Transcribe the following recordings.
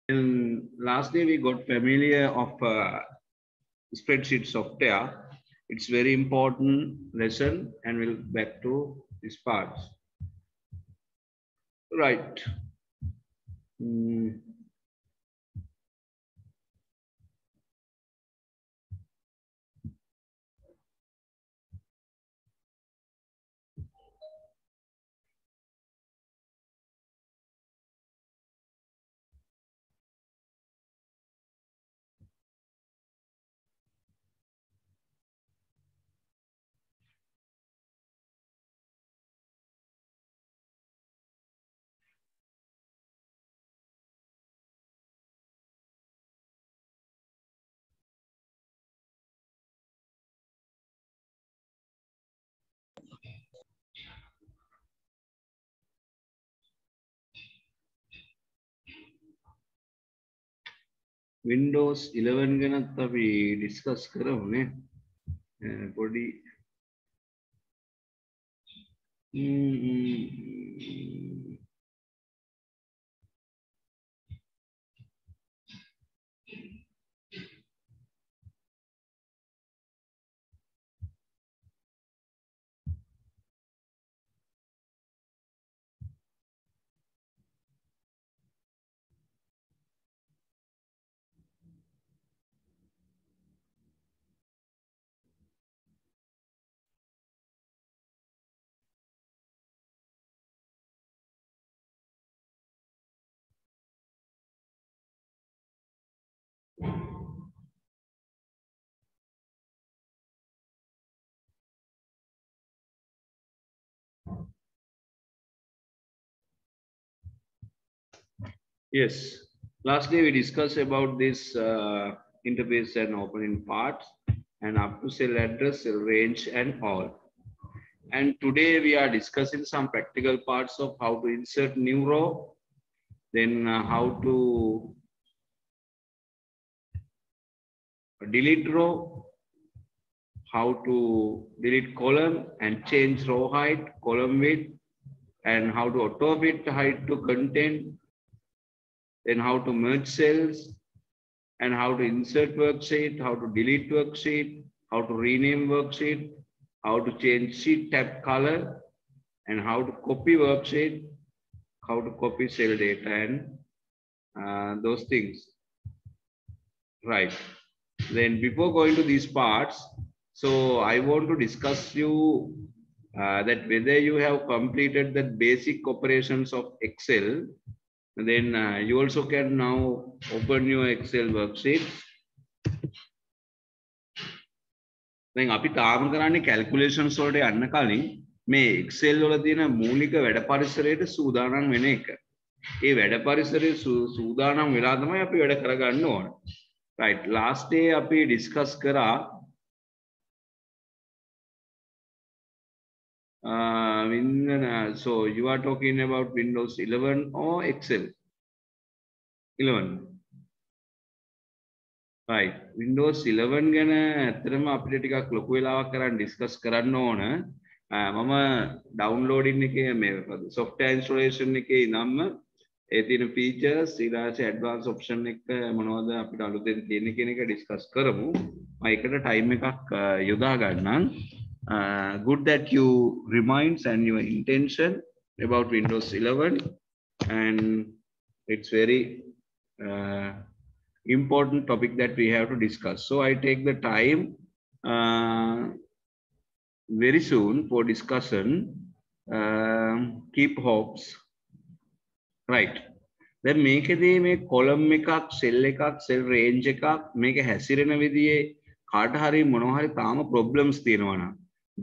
And lastly, we got familiar of spreadsheet software. It's very important lesson, and we'll back to this part. Right. Windows 11 ගැනත් අපි discuss කරමුනේ පොඩි Yes. Lastly, we discussed about this interface and opening parts and up to cell address, cell range, and all. And today we are discussing some practical parts of how to insert new row, then how to delete row, how to delete column and change row height, column width, and how to auto fit height to content, then how to merge cells, and how to insert worksheet, how to delete worksheet, how to rename worksheet, how to change sheet tab color, and how to copy worksheet, how to copy cell data, and those things. Right. Then before going to these parts, so I want to discuss you that whether you have completed the basic operations of Excel, then you also can now open your Excel worksheets. දැන් අපි තාම කරන්නේ calculations වලට යන්න කලින් මේ Excel වල තියෙන මූලික වැඩ පරිසරයට සූදානම් වෙන එක. ඒ වැඩ පරිසරයේ සූදානම් වෙලා තමයි අපි වැඩ කරගන්න ඕන. Right. Last day අපි discuss කරා so you are talking about Windows 11 or Excel? 11. Right. Windows 11 ගැන ඇත්තටම අපිට ටිකක් ලොකු වෙලාවක් කරන් ඩිස්කස් කරන්න ඕන. මම ඩවුන්ලෝඩින් එකේ මේ software installation එකේ ඉඳන්ම ඒ තියෙන features ඊළඟට advanced option එක මොනවද අපිට අලුතෙන් තියෙන කියන එක ඩිස්කස් කරමු. මම ඒකට ටයිම් එකක් යොදා ගන්නම්. Good that you reminds and your intention about Windows 11, and it's very important topic that we have to discuss. So I take the time very soon for discussion. Keep hopes. Right. Then මේකදී මේ column එකක්, cell එකක්, cell range එකක් මේක හැසිරෙන විදිහේ කාට හරි මොනවා හරි තාම problems තියෙනවා නම්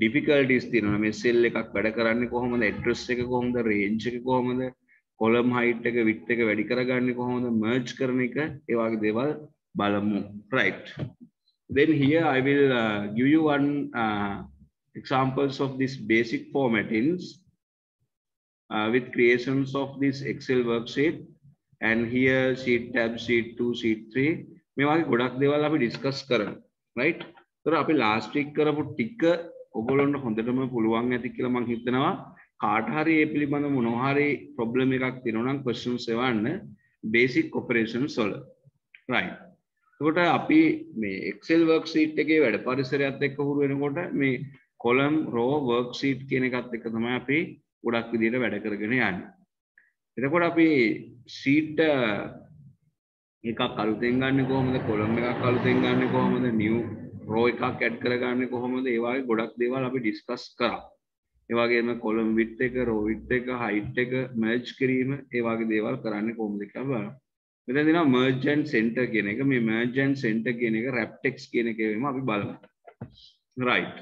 difficulties තියෙනවා මේ cell එකක් වැඩ කරන්නේ කොහොමද, address එක කොහොමද, range එක කොහොමද, column height එක width එක වැඩි කරගන්නේ කොහොමද, merge කරන එක ඒ වගේ දේවල් බලමු. Right. Then here I will give you one examples of this basic formattings with creations of this Excel worksheet, and here sheet tab, sheet 2, sheet 3 මේ වගේ ගොඩක් දේවල් අපි discuss කරමු. Right. ඒතර අපි last week කරපු ටික ඔයගොල්ලන්ට හොඳටම පුළුවන් ඇති කියලා මම හිතනවා. කාට හරි මේ පිළිබඳව මොනවා හරි ප්‍රොබ්ලම් එකක් තියෙනවා නම් questions එවන්න. basic operations වල. right. එතකොට අපි මේ Excel worksheet එකේ වැඩ පරිසරයත් එක්ක හුරු වෙනකොට මේ column row worksheet කියන එකත් එක්ක තමයි අපි ගොඩක් විදිහට වැඩ කරගෙන යන්නේ. එතකොට අපි sheet එකක් අලුතෙන් ගන්න කොහොමද, column එකක් අලුතෙන් ගන්න කොහොමද, new row එකක් add කරගන්නේ කොහොමද, ඒ වගේ ගොඩක් දේවල් අපි discuss කරා. ඒ වගේම column width එක, row width එක, height එක merge කිරීම, ඒ වගේ දේවල් කරන්නේ කොහොමද කියලා බලමු. මෙතන දෙනවා merge and center කියන එක. මේ merge and center කියන එක wrap text කියන එකේම අපි බලමු. right.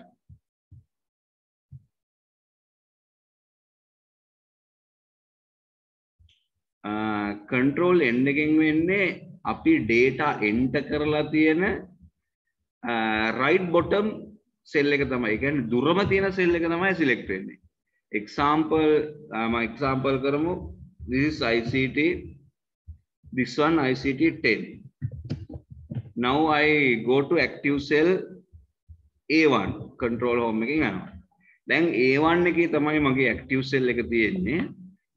control n එකෙන් වෙන්නේ අපි data enter කරලා තියෙන right bottom cell එක තමයි. ඒ කියන්නේ දුරම තියෙන cell එක තමයි select වෙන්නේ. example example කරමු. this is ICT, this one ICT 10. now I go to active cell A1 control home එකෙන් යනවා. දැන් A1 එකේ තමයි මගේ active cell එක තියෙන්නේ.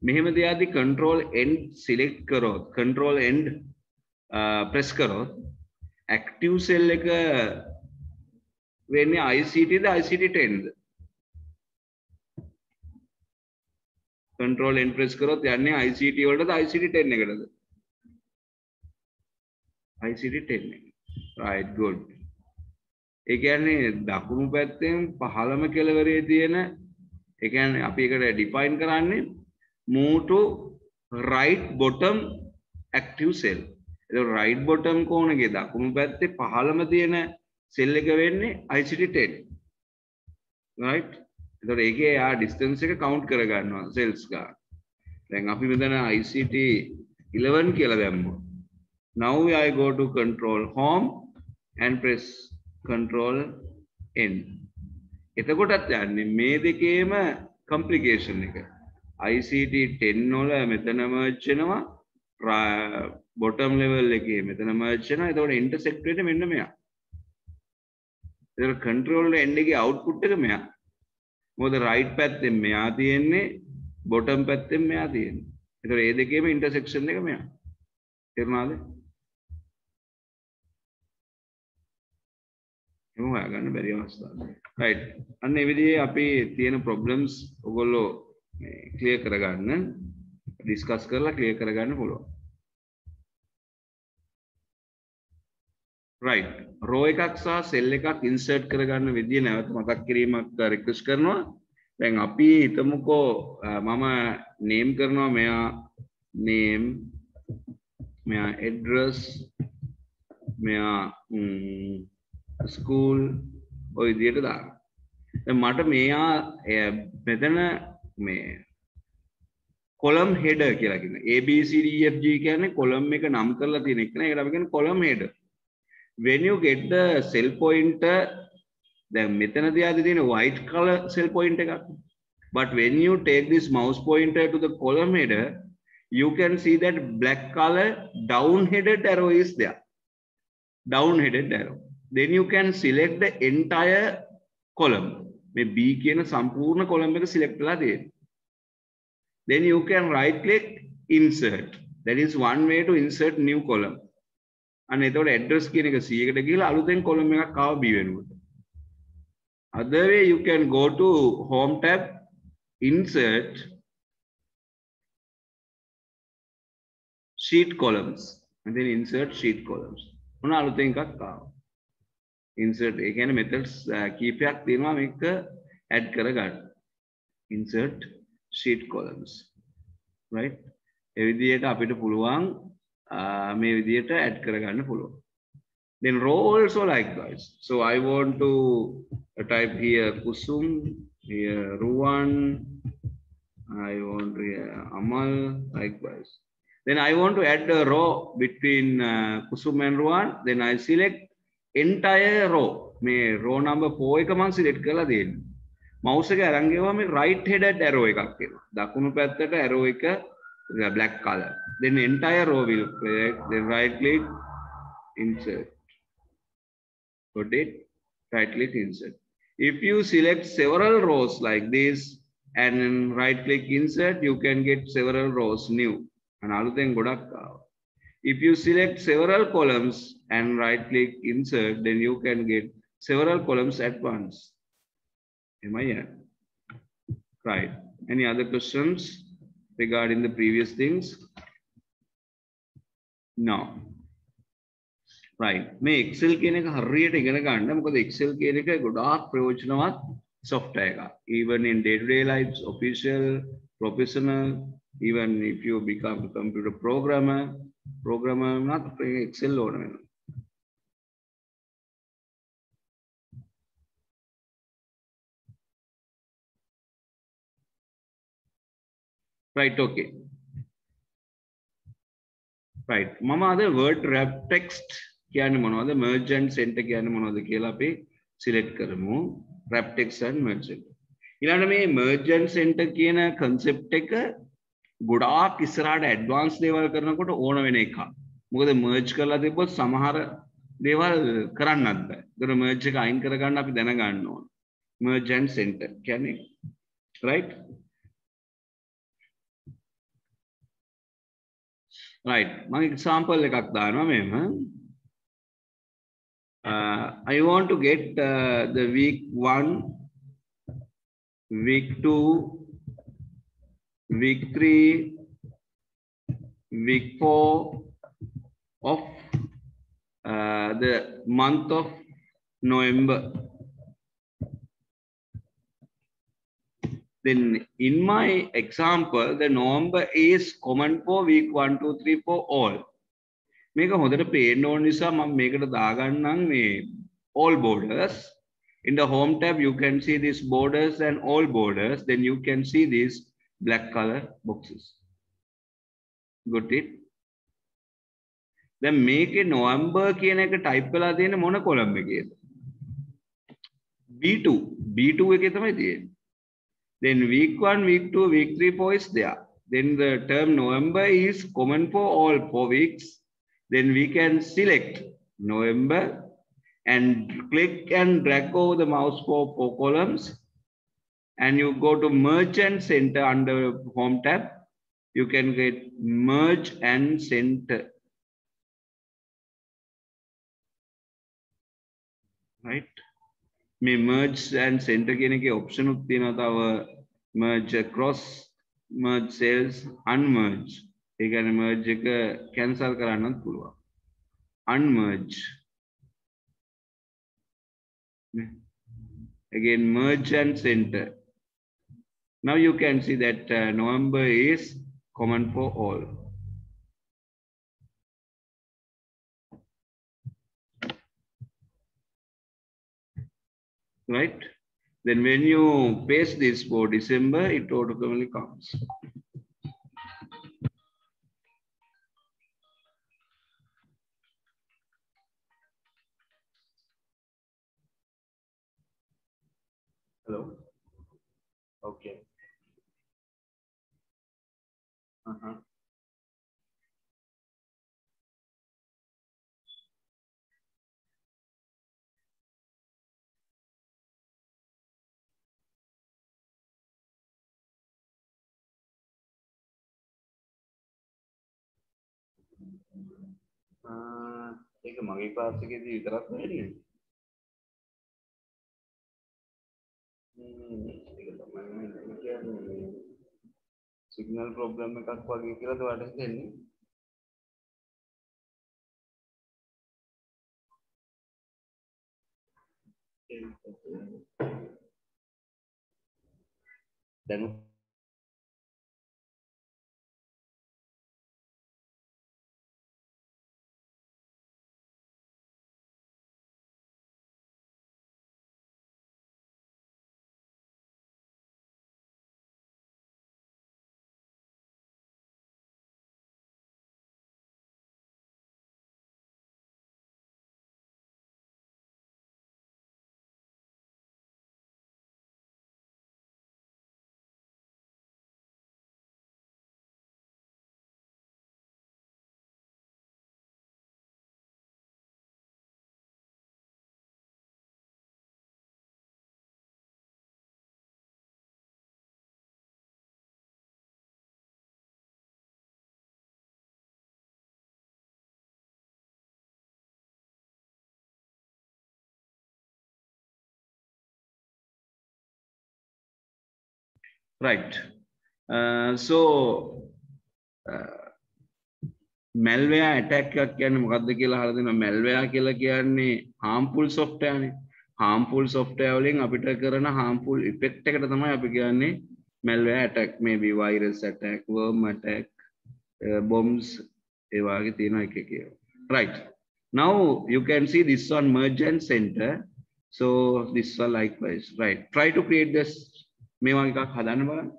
මෙහෙම තියාදී control end select කරොත්, control end press කරොත් active cell එක වෙන්නේ ICT ද ICT 10 ද? control end press කරොත් යන්නේ ICT වලටද ICT 10 එකටද? ICT 10 එක. right, good. ඒ කියන්නේ දකුණු පැත්තෙන් පහළම කෙළවරේ තියෙන, ඒ කියන්නේ අපි ඒකට define කරන්නේ move to right bottom active cell. ඒක right bottom කෝණයේ දකුණු පැත්තේ පහළම තියෙන cell එක වෙන්නේ ICT 10. right. එතකොට ඒකේ ආ distance එක count කර ගන්නවා cells ගන්න. දැන් අපි මෙතන ICT 11 කියලා දැම්මොත්. now I go to control home and press control n. එතකොටත් යන්නේ මේ දෙකේම complication එක. ICT 10 වල මෙතන merge වෙනවා, bottom level එකේ මෙතන merge වෙනවා. එතකොට intersect වෙන්නේ මෙන්න මෙයා. එතකොට control n එකේ output එක මෙයා. මොකද right පැත්තෙන් මෙයා තියෙන්නේ, bottom පැත්තෙන් මෙයා තියෙන්නේ. එතකොට මේ දෙකේම intersection එක මෙයා. තේරුණාද? එහෙම හොයාගන්න බැරි අවස්ථාවක්. right. අන්න මේ විදිහේ අපි තියෙන problems ඔයගොල්ලෝ clear කරගන්න, discuss කරලා clear කරගන්න පුළුවන්. right. row එකක් සහ cell එකක් insert කරගන්න විදිය නැවත මතක් කිරීමක් request කරනවා. දැන් අපි හිතමුකෝ මම name කරනවා මෙයා name, මෙයා address, මෙයා school, ඔය විදියට දාන්න. දැන් මට මෙයා මෙතන මේ column header කියලා කියනවා. A B C D E F G කියන්නේ column එක නම් කරලා තියෙන එක නේ. ඒකට අපි කියන්නේ column header. when you get the cell pointer, දැන් මෙතන තියාදී තියෙන white color cell pointer එකක්. but when you take this mouse pointer to the column header, you can see that black color down headed arrow is there. down headed arrow. then you can select the entire column. මේ B කියන සම්පූර්ණ column එක select කරලා තියෙනවා. then you can right click insert. that is one way to insert new column. අන්න එතකොට address කියන එක C එකට ගිහලා අලුතෙන් column එකක් ආව B වෙනකොට. other way you can go to home tab, insert sheet columns, and then insert sheet columns. මොන අලුතෙන් එකක් ආව. insert ඒ කියන්නේ methods කීපයක් තියෙනවා මේක add කරගන්න. insert sheet columns. right. ඒ විදිහට අපිට පුළුවන් මේ විදිහට add කරගන්න පුළුවන්. then row also likewise. so I want to type here Kusum, here Ruwan, I want here Amal, likewise. then I want to add a row between Kusum and Ruwan. then I select entire row. මේ row number 4 එක මම select කරලා දෙන්නේ. mouse එක අරන් ගියවම මේ right headed arrow එකක් එනවා. දකුණු පැත්තට arrow එක black color. then entire row will select, then right click insert. got it? right click insert. if you select several rows like this and right click insert, you can get several rows new. and අලුතෙන් ගොඩක් ආවා. If you select several columns and right click insert, then you can get several columns at once. Am I here? Right. Any other questions regarding the previous things? No. Right. මේ Excel කියන එක හරියට ඉගෙන ගන්න. මොකද Excel කියන එක ගොඩාක් ප්‍රයෝජනවත් software එකක්. Even in day-to-day lives, official, professional, even if you become a computer programmer not Excel ඕන වෙනවා. Right, okay. Right. මම අද word wrap text කියන්නේ මොනවද? merge and center කියන්නේ මොනවද කියලා අපි select කරමු. wrap text and merge center. ඊළඟට මේ merge and center කියන concept එක ගොඩාක් ඉස්සරහට advance දේවල් කරනකොට ඕන වෙන එකක්. මොකද merge කරලා තිබ්බොත් සමහර දේවල් කරන්නත් බෑ. ඒතර merge එක අයින් කරගන්න අපි දැනගන්න ඕන. merge and center කියන්නේ right? Right. මම example එකක් දානවා මෙහෙම. I want to get the week 1, week 2, week 3, week 4 of the month of November. Then in my example, the November is common for week 1, 2, 3, 4 all. මේක හොඳට පේන්න ඕන නිසා මම මේකට දාගන්නම් මේ all borders. In the home tab you can see these borders and all borders, then you can see these black color boxes. Got it? දැන් මේකේ November කියන එක type කරලා තියෙන්නේ මොන column එකේද? B2 එකේ තමයි තියෙන්නේ. Then week 1, week 2, week 3, 4 is there. Then the term November is common for all 4 weeks. Then we can select November and click and drag over the mouse for 4 columns. And you go to merge and center under home tab. You can get merge and center. Right? මේ merge and center කියන එකේ option උත් තියෙනවා තව merge across, merge cells, unmerge. ඒ කියන්නේ merge එක cancel කරන්නත් පුළුවන්. Unmerge. Again merge and center. Now you can see that November is common for all. Right? Then when you paste this for December, it automatically comes. Hello? Okay. Uh-huh. ඒක මගේ class එකේදී විතරක් වෙන්නේ. ඒක තමයි මම කියන්නේ සිග්නල් ප්‍රොබ්ලම් එකක් වගේ කියලාද ඔයාලට හිතෙන්නේ? දැන් Right. So malware attack එකක් කියන්නේ මොකක්ද කියලා අහලා දෙනවා. malware කියලා කියන්නේ harmful software නේ. harmful software වලින් අපිට කරන harmful effect එකට තමයි අපි කියන්නේ malware attack. maybe virus attack, worm attack, bombs ඒ වගේ තියෙනවා එක එක. Right. Now you can see this one merge and center. So this one likewise. Right. Try to create this මේ වගේ එකක් හදන්න බලන්න.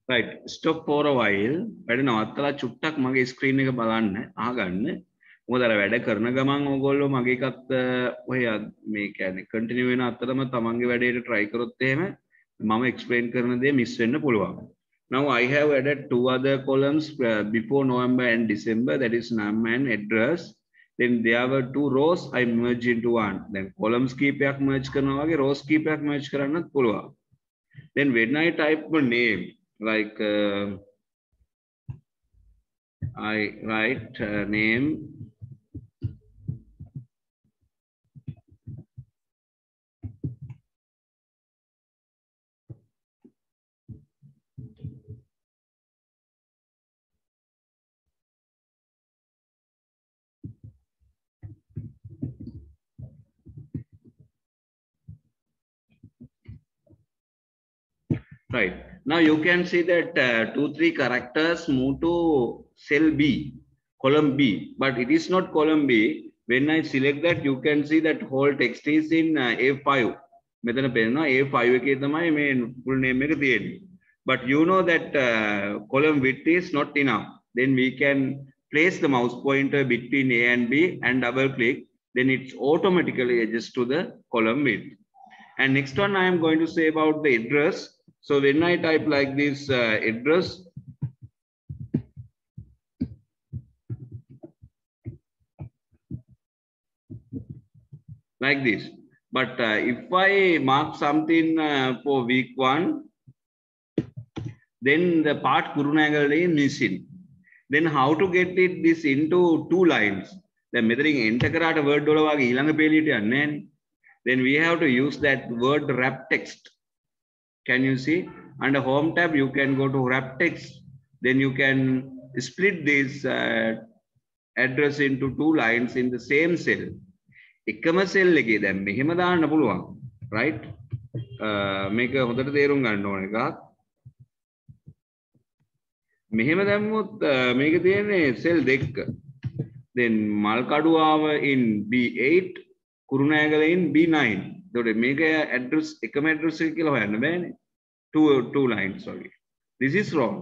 Right. Stop for a while. වැඩ නවත්තලා චුට්ටක් මගේ ස්ක්‍රීන් එක බලන්න අහගන්න. මොකද අර වැඩ කරන ගමන් ඕගොල්ලෝ මගේ එකත් ඔය මේ කියන්නේ කන්ටිනියු වෙන අතරම තමන්ගේ වැඩේට try කරොත් එහෙම මම explain කරන දේ miss වෙන්න පුළුවන්. Now I have added two other columns before November and December, that is name and address. Then there were two rows I merged into one. Then columns කීපයක් merge කරනවා වගේ rows කීපයක් merge කරන්නත් පුළුවන්. Then when I type a name, like I write name right. Now you can see that 2-3 characters move to cell B, column B, but it is not column B. When I select that, you can see that whole text is in A5. මෙතන පේනවා A5 එකේ තමයි මේ full name එක තියෙන්නේ. But you know that column width is not enough. Then we can place the mouse pointer between A and B and double click. Then it's automatically adjusts to the column width. And next one I am going to say about the address. So when I type like this address, like this. But if I mark something for week 1, then the part Kurunagala is missing. Then how to get it this into 2 lines? The measuring enter karata word වල වගේ ඊළඟ පේලියට යන්නේ නැහැ. Then we have to use that word wrap text. Can you see? Under home tab, you can go to wrap text. Then you can split this address into 2 lines in the same cell. එකම cell එකේ දැන් මෙහෙම දාන්න පුළුවන්. Right? මේක හොඳට තේරුම් ගන්න ඕන එකක්. මෙහෙම දැම්මොත් මේක තියෙන්නේ cell 2ක. Then මල්කඩුවාව in B8, Kurunegala in B9. එතකොට මේක address එකම address එක කියලා හොයන්න බෑනේ. two lines sorry. This is wrong.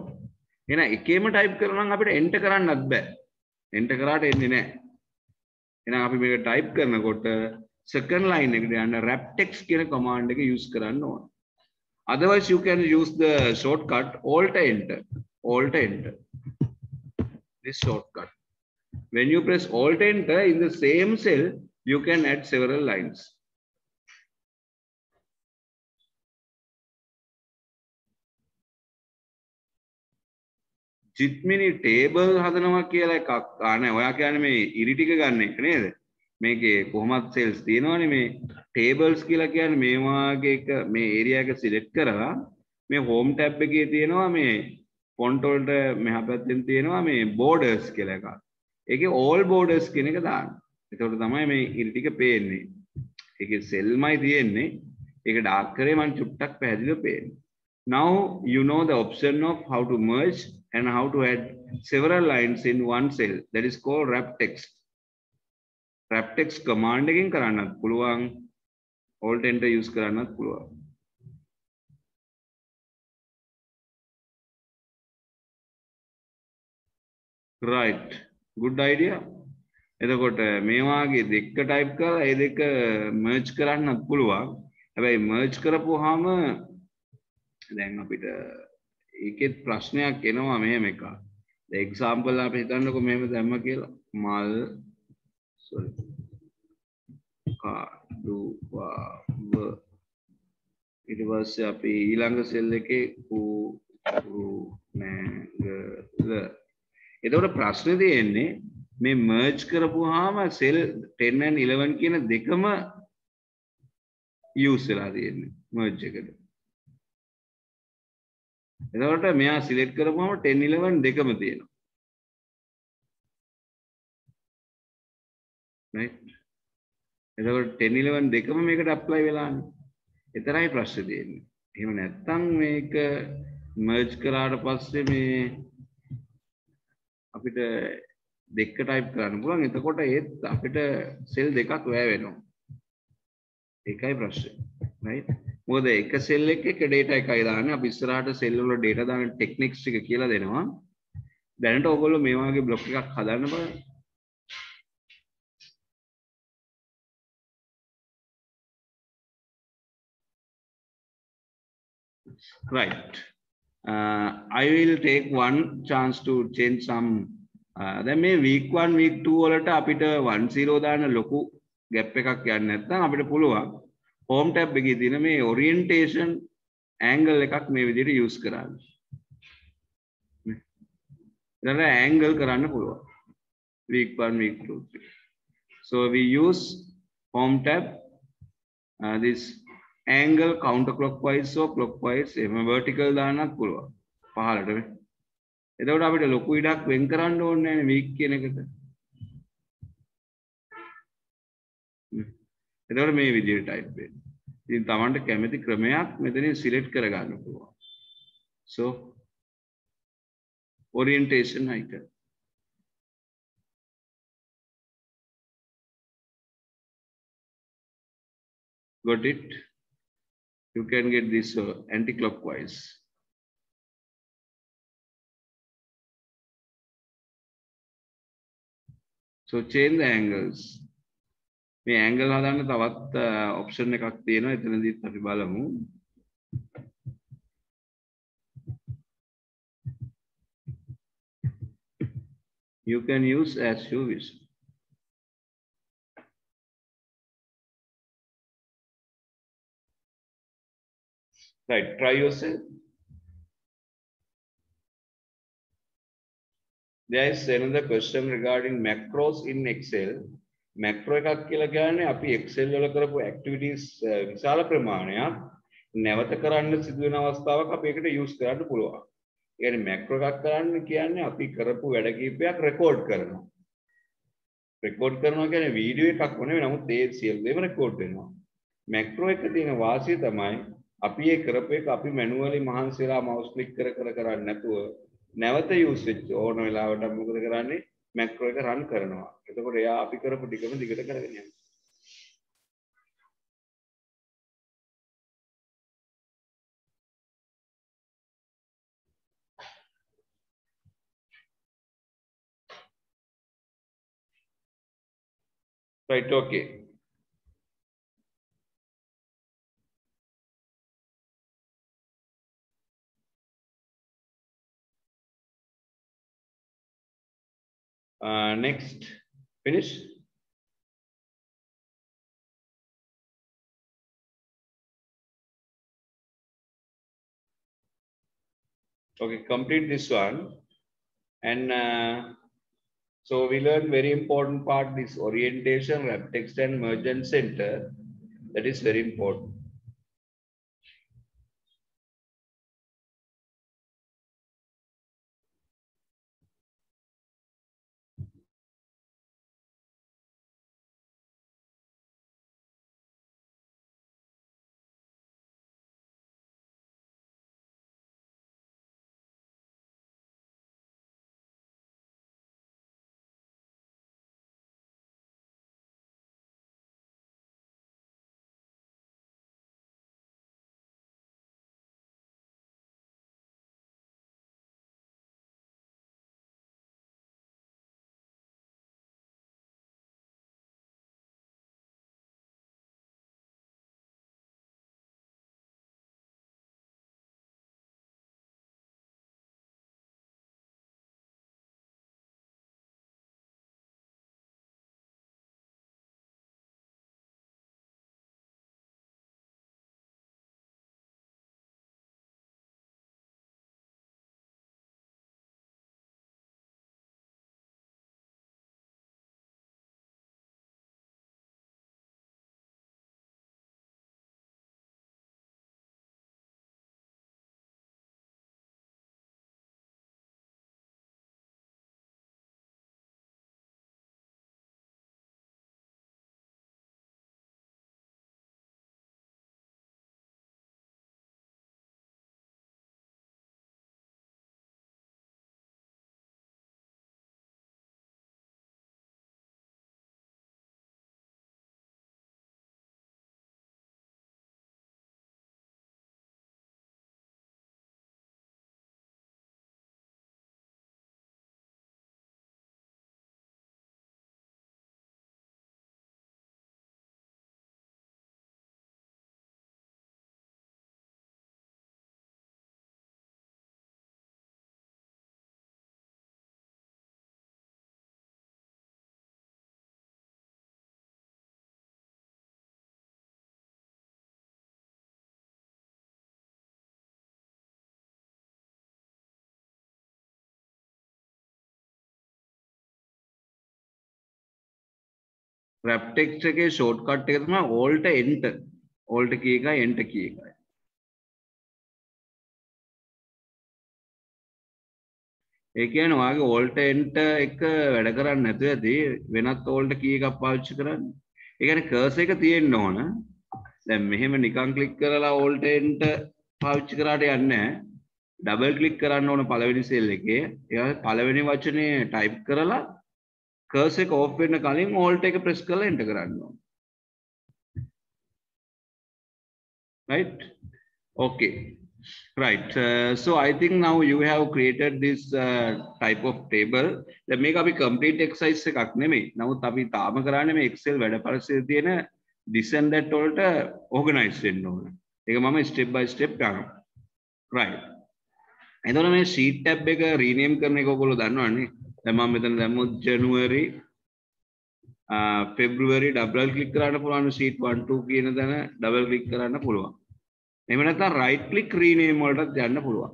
එහෙනම් එකේම type කරනවා නම් අපිට enter කරන්නත් බෑ. enter කරාට එන්නේ නැහැ. එහෙනම් අපි මේක type කරනකොට second line එකට යන්න wrap text කියන command එක use කරන්න ඕන. Otherwise you can use the shortcut alt enter. Alt enter. This shortcut. When you press alt enter in the same cell, you can add several lines. Jitmini table හදනවා කියලා එකක් ආනේ. ඔයා කියන්නේ මේ ඉරි ටික ගන්න එක නේද? මේකේ කොහොමද cells තියෙනවනේ මේ tables කියලා කියන්නේ මේ වාගේ එක මේ area එක select කරලා මේ home tab එකේ තියෙනවා මේ font වලට මෙහා පැත්තෙන් තියෙනවා මේ borders කියලා එකක්. ඒකේ all borders කියන එක දාන්න. එතකොට තමයි මේ ඉරි ටික පේන්නේ. ඒකේ cell මයි තියෙන්නේ. ඒක dark කරේ මම චුට්ටක් පැහැදිලිව පේන්නේ. Now you know the option of how to merge and how to add several lines in one cell. That is called wrap text. Wrap text command එකෙන් කරන්නත් පුළුවන්. Alt enter use කරන්නත් පුළුවන්. Right. Good idea. එතකොට මේ වාගේ දෙක type කරලා ඒ දෙක merge කරන්නත් පුළුවන්. හැබැයි merge කරපුවාම දැන් අපිට ඒකෙත් ප්‍රශ්නයක් එනවා මෙහෙම එකක්. The example අපි හිතන්නකො මෙහෙම දැම්ම කියලා. මල් sorry. කඩුව ඊට පස්සේ අපි ඊළඟ සෙල් එකේ නැගල. එතකොට ප්‍රශ්නේ තියෙන්නේ මේ merge කරපුවාම cell 10 and 11 කියන දෙකම use වෙලා තියෙන්නේ merge එකට. එතකොට මෙයා select කරපුවම 10 11 දෙකම තියෙනවා. right? එතකොට 10 11 දෙකම මේකට apply වෙලානේ. එතරම්යි ප්‍රශ්නේ තියෙන්නේ. එහෙම නැත්නම් මේක merge කරාට පස්සේ මේ අපිට දෙක type කරන්න පුළුවන්. එතකොට ඒත් අපිට cell දෙකක් වැය වෙනවා. ඒකයි ප්‍රශ්නේ. right? මොකද එක cell එකක data එකයි දාන්නේ. අපි ඉස්සරහට cell වල data දාන techniques ටික කියලා දෙනවා. දැනට ඔයගොල්ලෝ මේ වගේ block එකක් හදන්න බලන්න. Right. I will take one chance to change some. Then මේ week 1 week 2 වලට අපිට 10 දාන ලොකු gap එකක් යන්න නැත්නම් අපිට පුළුවන් home tab එකේ තියෙන මේ orientation angle එකක් මේ විදිහට use කරන්න. ඊට angle කරන්න පුළුවන්. week 1 week 2 3. So we use home tab this angle counterclockwise or clockwise එහෙම vertical දාන්නත් පුළුවන්. පහළට නේ. එතකොට අපිට ලොකු ඉඩක් වෙන් කරන්න ඕනේ නැහැ week කියන එකට. එතකොට මේ විදිහට type වෙන්න. ඉතින් Tamanට කැමති ක්‍රමයක් මෙතනින් select කරගන්න පුළුවන්. So orientation icon. Got it? You can get this anti-clockwise. So change the angles. මේ angle හදන්න තවත් option එකක් තියෙනවා. එතනදිත් අපි බලමු. You can use as you wish. Right, try yourself. There is another question regarding macros in Excel. Macro එකක් කියලා කියන්නේ අපි Excel වල කරපු activities විශාල ප්‍රමාණයක් නැවත කරන්න සිදු වෙන අවස්ථාවක් අපි ඒකට use කරන්න පුළුවන්. ඒ කියන්නේ macro එකක් කරන්න කියන්නේ අපි කරපු වැඩ කිහිපයක් record කරනවා. record කරනවා කියන්නේ වීඩියෝ එකක් නෙවෙයි නමුත් ඒ සියලු දේම record වෙනවා. macro එකේ තියෙන වාසිය තමයි අපි ඒ කරපු එක අපි manually මහන්සි වෙලා mouse click කර කරන්නේ නැතුව නැවත use වෙච්ච ඕන වෙලාවට මොකද කරන්නේ macro එක run කරනවා. එතකොට එයා අපි කරපු ටිකම දිගට කරගෙන යනවා. Right, okay. Next, finish. Okay, complete this one. And so we learned very important part, this orientation, wrap text and merge and center. That is very important. Wrap text के shortcut එක තමයි alt enter. Alt key එකයි enter key එකයි. ඒ කියන්නේ ඔයාගේ alt enter එක වැඩ කරන්නේ නැතුව ඇති වෙනත් alt key එකක් පාවිච්චි කරන්න. ඒ කියන්නේ cursor එක තියෙන්න ඕන. දැන් මෙහෙම නිකන් ක්ලික් කරලා alt enter පාවිච්චි කරාට යන්නේ නැහැ. ඩබල් ක්ලික් කරන්න ඕන පළවෙනි සෙල් එකේ. ඊට පළවෙනි වචනේ ටයිප් කරලා cursor එක off වෙන්න කලින් alt එක press කරලා enter කරන්න ඕන. Right? Okay. Right. So I think now you have created this type of table. Then make අපි complete exercise එකක් නෙමෙයි. නමුත් අපි තාම කරන්නේ මේ Excel වැඩ පරිසරයේ තියෙන this and that වලට organize වෙන්න ඕන. ඒක මම step by step කරනවා. Right. එතකොට මේ sheet tab එක rename කරන එක ඔයගොල්ලෝ දන්නවනේ. දැන් මම මෙතන දැම්මොත් January February double click කරන්න පුළුවන් sheet 1 2 කියන දන double click කරන්න පුළුවන්. එහෙම නැත්නම් right click rename වලටත් යන්න පුළුවන්.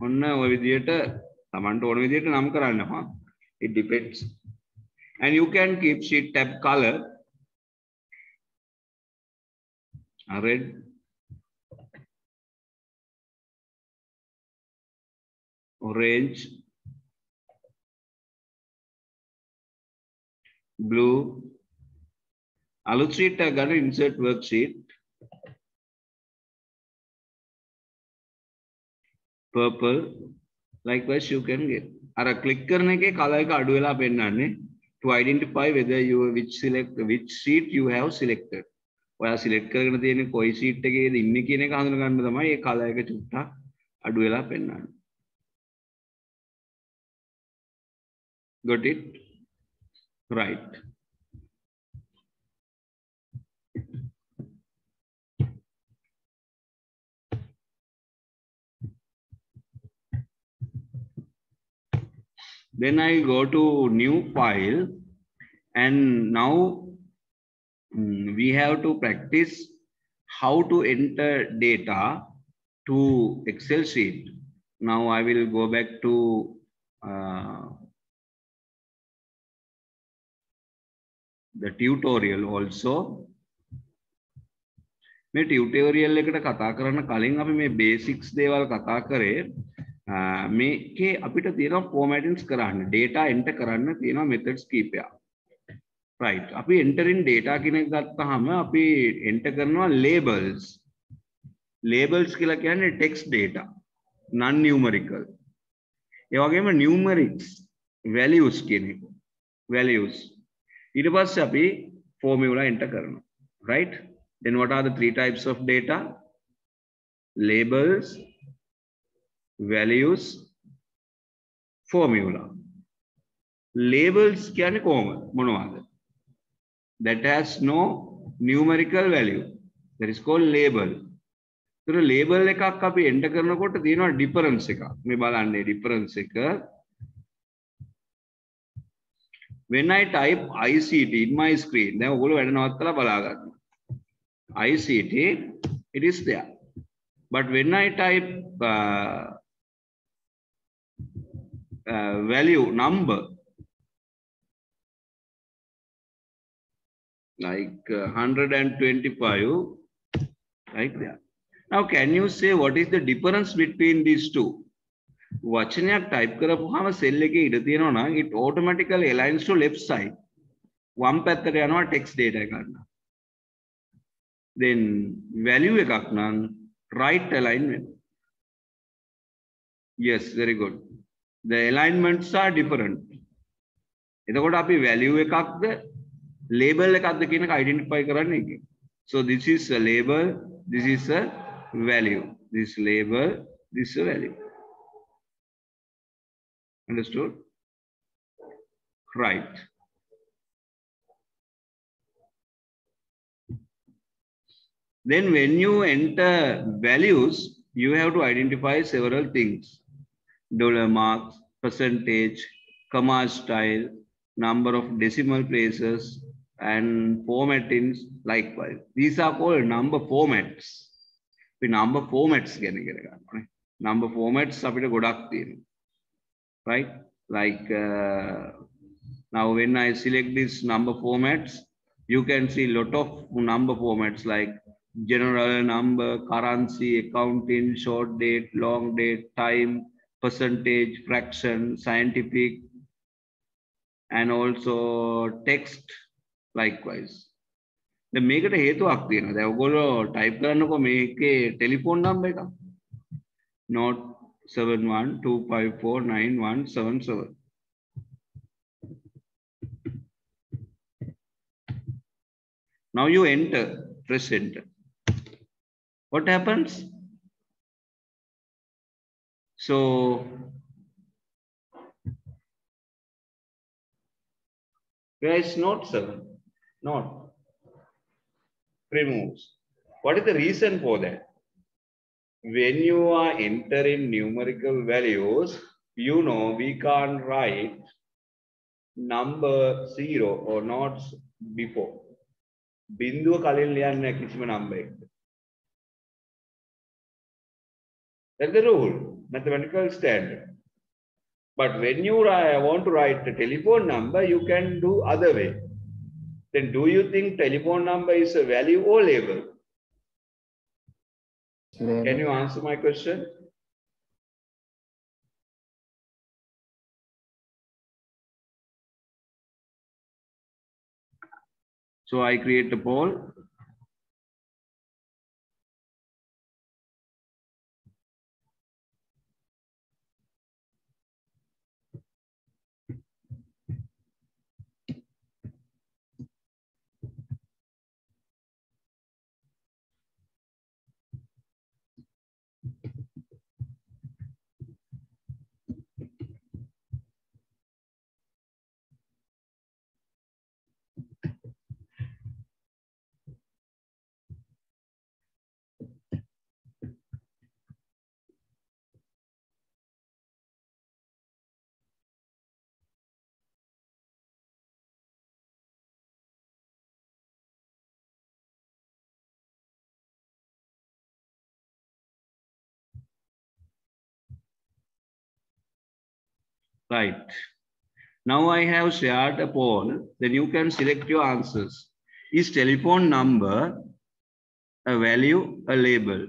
ඔන්න ඔය විදිහට Tamanට ඕන විදිහට නම් කරන්නවා. It depends. And you can keep sheet tab color red, orange, blue. අලුත් sheet එක ගන්න insert worksheet, purple. Likewise you can get අර click කරන එකේ color එක අඩු වෙලා පෙන්නන්නේ to identify whether you which sheet you have selected. ඔයා select කරගෙන තියෙන කොයි sheet එකේද ඉන්නේ කියන එක හඳුන ගන්න තමයි මේ color එක චුට්ටක් අඩු වෙලා පෙන්නන්නේ. Got it? Right. Then I go to new file, and now we have to practice how to enter data to Excel sheet. Now I will go back to the tutorial also. මේ tutorial එකට කතා කරන්න කලින් අපි මේ basics දේවල් කතා කරේ. මේකේ අපිට තියෙනවා ෆෝමැටින්ග්ස් කරන්න, data enter කරන්න තියෙනවා methods කීපයක්. right, අපි entering data කියන එක ගත්තාම අපි enter කරනවා labels. labels කියලා කියන්නේ text data, non numerical. ඒ වගේම numerics, values කියන එක. values. ඊට පස්සේ අපි formula enter කරනවා. right? Then what are the three types of data? Labels, values, formula. Labels කියන්නේ කොහොමද? මොනවද? That has no numerical value. That is called label. So label එකක් අපි enter කරනකොට තියෙනවා difference එකක්. මේ බලන්නේ difference එක. When I type ICT in my screen, දැන් ඔයගොල්ලෝ වැඩ නවත්තලා බලා ගන්න. ICT, it is there. But when I type value, number, like 125, like that. Now, can you say what is the difference between these two? වචනයක් type කරපුවාම cell එකේ ඉඳ තියෙනවා නම් it automatically aligns to left side. වම් පැත්තට යනවා text data එක ගන්න. Then value එකක් නම් right alignment. Yes, very good. The alignments are different. එතකොට අපි value එකක්ද label එකක්ද කියන එක identify කරන්න එකේ. So this is a label, this is a value. This label, this is a value. Understood? Right. Then when you enter values, you have to identify several things. Dollar marks, percentage, comma style, number of decimal places, and formattings likewise. These are called number formats. We number formats number formats අපිට ගොඩක් තියෙනවා. Right? Like now when I select this number formats, you can see lot of number formats like general number, currency, accounting, short date, long date, time, percentage, fraction, scientific, and also text likewise. The මේකට හේතුවක් තියෙනවා. දැන් ඔයගොල්ලෝ type කරනකො මේකේ telephone number එක note 7125499177. Now you enter, press enter. What happens? So where is note 7? Note removes. What is the reason for that? When you are entering numerical values, you know we can't write number 0 or not before. Bindu කලින් ලියන්නේ කිසිම number එකකට. That's the rule, mathematical standard. But when you want to write the telephone number, you can do other way. Then do you think telephone number is a value or label? Can you answer my question? So I create a poll. Right. Now I have shared a poll. Then you can select your answers. Is telephone number a value, a label?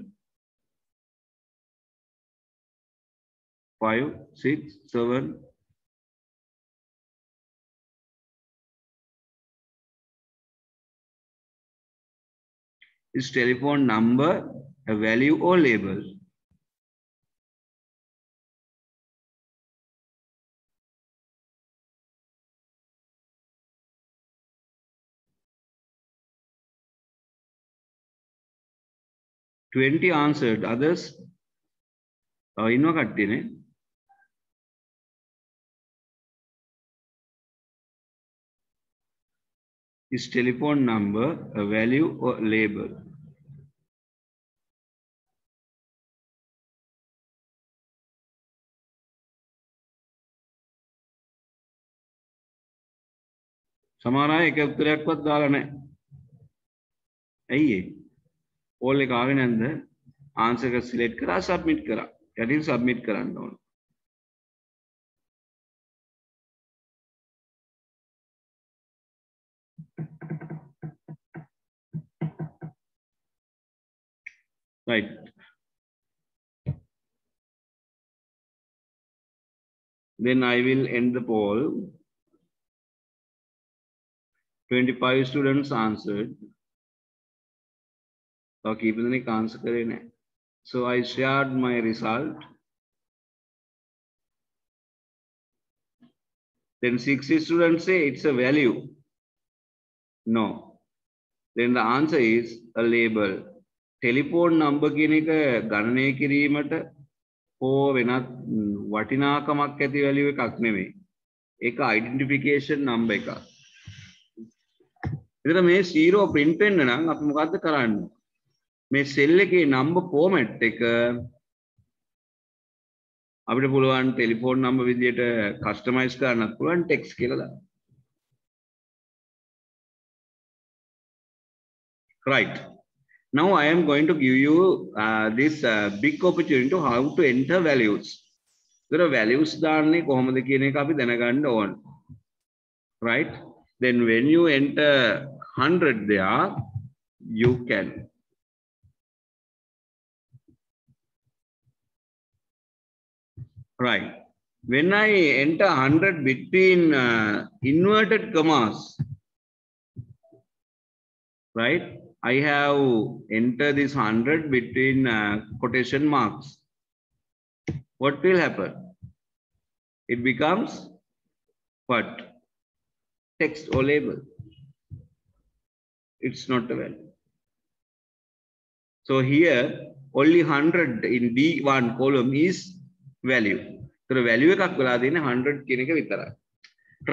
5, 6, 7. Is telephone number a value or label? "20 answered. Others? Inno kattine. Is telephone number a value or label? සමහර අය එක උත්තරයක්වත් දාලා නැහැ. ඇයි ඒ? poll එක ආවේ නැන්ද? answer එක select කරා submit කරා. යටින් submit කරන්න ඕන. Right. Then I will end the poll. 25 students answered. Okay, keep answer करे ने. So I shared my result. Then 60 students say it's a value. No. Then the answer is a label. Telephone number කියන එක ගණනය කිරීමට හෝ වෙනත් වටිනාකමක් ඇති value එකක් නෙමෙයි. ඒක identification number එකක්. එතන මේ 0 print වෙන්න නම් අපි මොකද්ද කරන්නේ? මේ cell එකේ number format එක අපිට පුළුවන් telephone number විදියට customize කරන්නත් පුළුවන් text කියලා දාන්න. Right. Now I am going to give you this big opportunity to how to enter values. There are values දාන්නේ කොහොමද කියන එක අපි දැනගන්න ඕන. Right? Then when you enter 100 there, you can. Right. When I enter 100 between inverted commas, right? I have entered this 100 between quotation marks. What will happen? It becomes what? Text or label. It's not a value. So here only 100 in D1 column is value. So value එකක් වෙලා තියෙන්නේ 100 කියන එක විතරයි.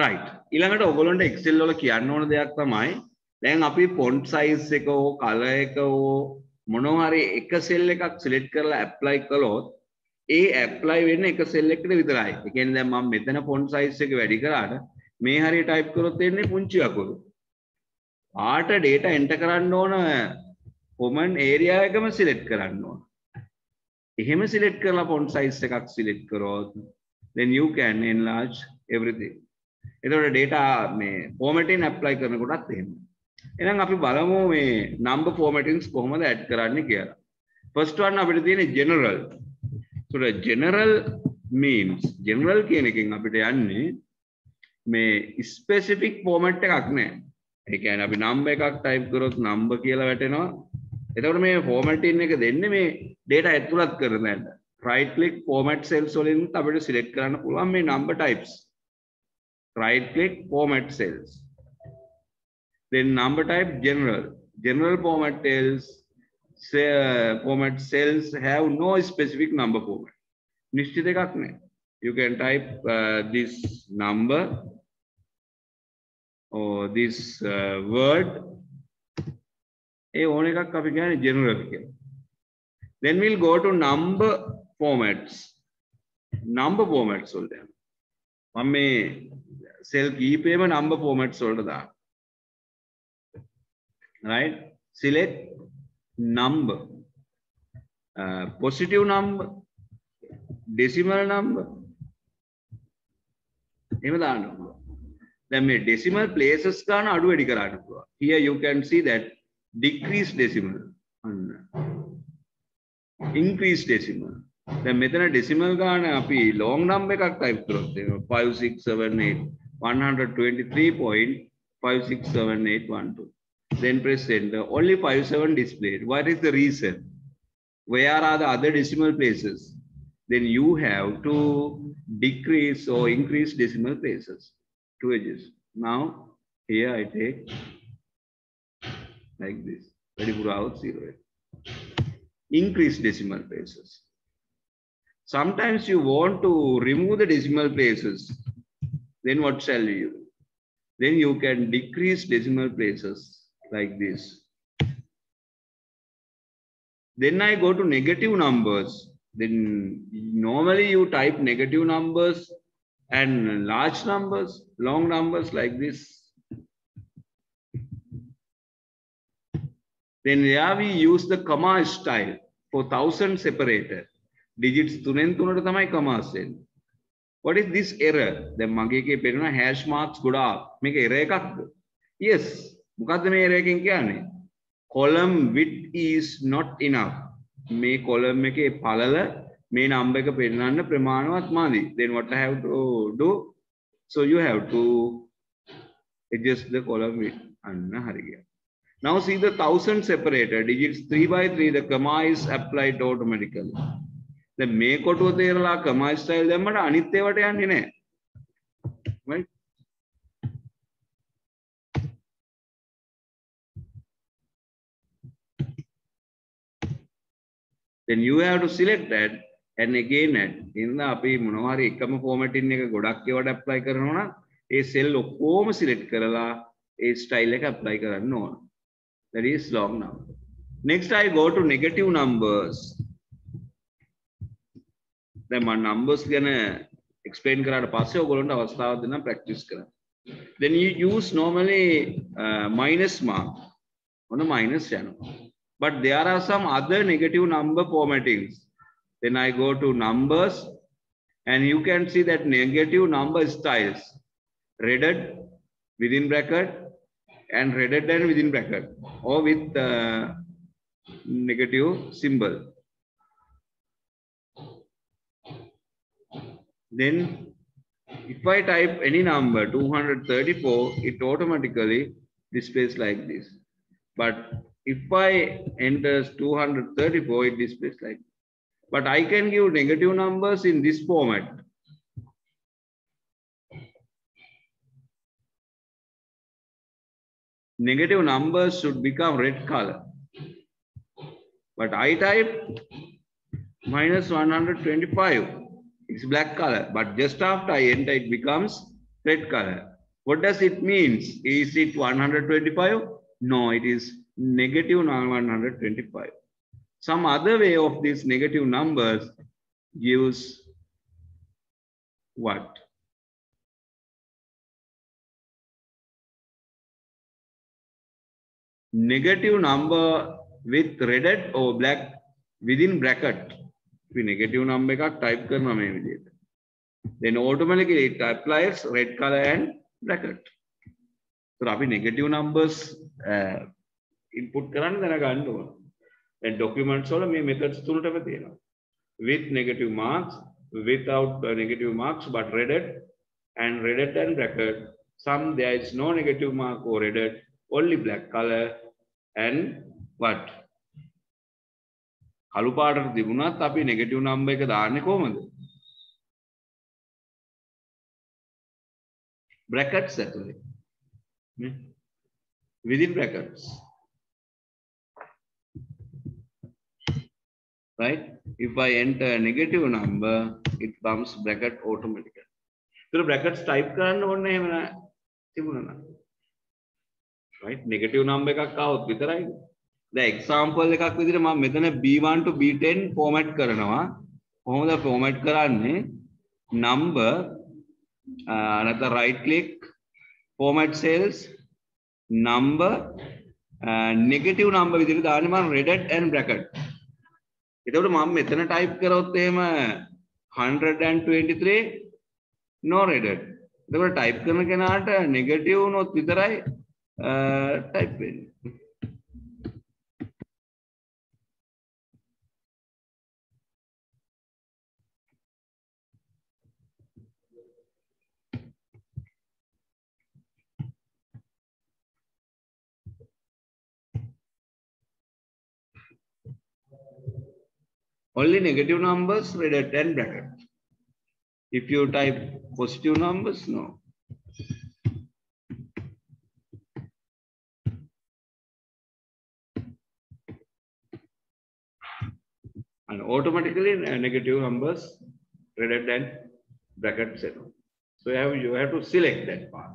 Right. ඊළඟට ඔයගොල්ලන්ට Excel වල කියන්න ඕන දෙයක් තමයි දැන් අපි font size එක හෝ color එක හෝ මොනවා හරි එක cell එකක් select කරලා apply කළොත් ඒ apply වෙන්නේ එක cell එකකට විතරයි. ඒ කියන්නේ දැන් මම මෙතන font size එක වැඩි කරාට මේ හරිය type කරොත් එන්නේ පුංචි අකුරු. ආට data enter කරන්න ඕන common area එකම select කරන්න ඕන. එහෙම select කරලා font size එකක් select කරොත් then you can enlarge everything. එතකොට data මේ formatting apply කරනකොටත් එහෙම. එහෙනම් අපි බලමු මේ number formattings කොහොමද add කරන්නේ කියලා. First one අපිට තියෙන්නේ general. So the general means general කියන එකෙන් අපිට යන්නේ මේ specific format එකක් නෑ. ඒ කියන්නේ අපි number එකක් type කරොත් number කියලා වැටෙනවා. එතකොට මේ formatting එක දෙන්නේ මේ data ඇතුළත් කරන right click format cells වලින් අපිට select කරන්න පුළුවන් මේ number types. Right click format cells. Then number type general. General format cells have no specific number format. නිශ්චිත එකක් නෑ. You can type this number or this word. ඒ ඕන එකක් අපි කියන්නේ general කියලා. Then we'll go to number formats. Number formats වලට යනවා. මම මේ cell කීපෙම number formats වලට දානවා. Right? Select number, positive number, decimal number, එහෙම දාන්න පුළුවන්. දැන් මේ decimal places ගන්න අඩු වැඩි කරන්න පුළුවන්. Here you can see that decrease decimal. අන්න. Increase decimal. දැන් මෙතන decimal ගන්න අපි long number එකක් type කරොත් 5678 123.567812. Then press enter. Only 57 displayed. What is the reason? Where are the other decimal places? Then you have to decrease or increase decimal places. 2 edges. Now here I take like this. Ready for out 0. Increase decimal places. Sometimes you want to remove the decimal places. Then what shall you do? Then you can decrease decimal places like this. Then I go to negative numbers. Then normally you type negative numbers and large numbers, long numbers like this. Then there we use the comma style for 1000 separated. Digits 3 3ට තමයි commas එන්නේ. What is this error? දැන් මගේ එකේ පෙන්නන hash marks ගොඩාක්. මේක error එකක්ද? Yes. මොකද්ද මේ error එකෙන් කියන්නේ? Column width is not enough. මේ column එකේ පළල මේ number එක පෙන්නන්න ප්‍රමාණවත් මදි. Then what I have to do? So you have to adjust the column width. අන්න හරි ගියා. Now see the 1000 separated digits 3 by 3. The comma is applied automatically. දැන් මේ කොටුව තේරලා comma style දැම්මට අනිත් ඒවාට යන්නේ නැහැ. Right? Then you have to select that and again add. ඉන්න අපි මොනවා හරි එකම formatting එක ගොඩක් ඒවාට apply කරනවා නම් ඒ cell ඔක්කොම select කරලා ඒ style එක apply කරන්න ඕන. That is long number. Next I go to negative numbers. දැන් මම numbers ගැන explain කරාට පස්සේ ඔයගොල්ලන්ට අවස්ථාවක් දෙන්න practice කරන්න. Then you use normally minus mark on the minus channel. But there are some other negative number formattings. Then I go to numbers and you can see that negative number styles. Redded within bracket and redded and within bracket or with negative symbol. Then if I type any number 234, it automatically displays like this. But if I enter 234, it displays like this. But I can give negative numbers in this format. Negative numbers should become red color. But I type minus 125. It's black color. But just after I enter, it becomes red color. What does it mean? Is it 125? No, it is negative 125. Some other way of these negative numbers gives what? Negative number with redded or black within bracket. If negative number type karna mein vidiyath. Then automatically it applies red color and bracket. So api negative numbers input karanna dana ganna ඕන. And documents වල මේ methods තුනටම තියෙනවා. With negative marks, without negative marks but redded and redded and bracket. Some there is no negative mark or redded, only black color and what? කළු පාටට තිබුණත් අපි negative number එක දාන්නේ කොහමද? Brackets ඇතුලේ. Within brackets. Right? If I enter a negative number, it comes bracket automatically. So brackets type කරන්න ඕනේ එහෙම තිබුණා නේද? Right? Negative number එකක් આવොත් විතරයි. දැන් example එකක් විදිහට මම මෙතන B1 to B10 format කරනවා. කොහොමද format කරන්නේ? Number නැත්නම් right click format cells number negative number විදිහට දාන්නේ මම redded and bracket. එතකොට මම මෙතන type කරොත් එහෙම 123 no redded එතකොට type කරන කෙනාට negative වුණොත් විතරයි type වෙන්නේ. Only negative numbers read at 10 bracket. If you type positive numbers, no. And automatically negative numbers read at 10 bracket set. So you have to select that part.